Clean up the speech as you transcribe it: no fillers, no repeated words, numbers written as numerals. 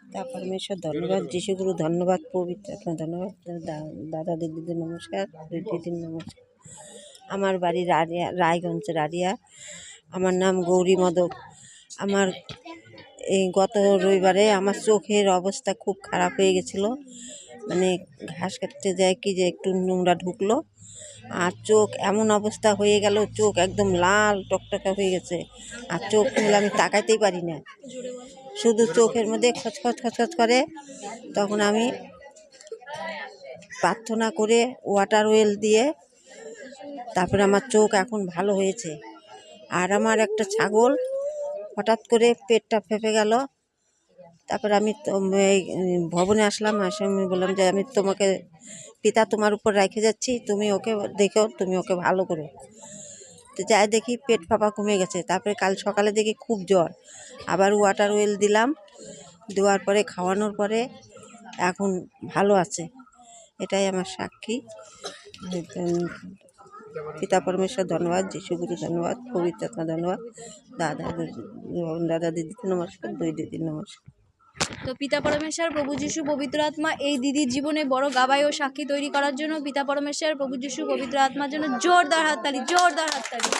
পিতা পরমেশ্বর ধন্যবাদ, যিশুগুরু ধন্যবাদ, পবিত্র আত্মা ধন্যবাদ, দাদা দিদিদের নমস্কার, দিদির নমস্কার। আমার বাড়ি রায়গঞ্জ রাড়িয়া। আমার নাম গৌরী মদক। আমার এই গত রবিবারে আমার চোখের অবস্থা খুব খারাপ হয়ে গেছিলো। মানে ঘাস কাটতে যায় কি যে একটু নোংরা ঢুকলো আর চোখ এমন অবস্থা হয়ে গেল, চোখ একদম লাল টকটকা হয়ে গেছে। আর চোখ মেলে আমি তাকাইতেই পারি না, শুধু চোখের মধ্যে খচখচ খচখচ করে। তখন আমি প্রার্থনা করে ওয়াটার ওয়েল দিয়ে তারপরে আমার চোখ এখন ভালো হয়েছে। আর আমার একটা ছাগল হঠাৎ করে পেটটা ফেঁপে গেল। তারপর আমি এই ভবনে আসলাম, আসে আমি বললাম যে আমি তোমাকে পিতা তোমার উপর রেখে যাচ্ছি, তুমি ওকে দেখো, তুমি ওকে ভালো করো। তো যাই দেখি পেট ফাঁপা কমে গেছে। তারপরে কাল সকালে দেখি খুব জ্বর, আবার ওয়াটার ওয়েল দিলাম, দেওয়ার পরে খাওয়ানোর পরে এখন ভালো আছে। এটাই আমার সাক্ষী। পিতা পরমেশ্বর ধন্যবাদ, যিশুগুরু ধন্যবাদ, পবিত্র আত্মা ধন্যবাদ, দাদা দিদিকে নমস্কার, দুই দিদির নমস্কার। তো পিতা পরমেশ্বর, প্রভু যিশু, পবিত্র আত্মা এই দিদির জীবনে বড় গাবাই ও সাক্ষী তৈরি করার জন্য পিতা পরমেশ্বর, প্রভু যিশু, পবিত্র আত্মার জন্য জোরদার হাততালি, জোরদার হাততালি।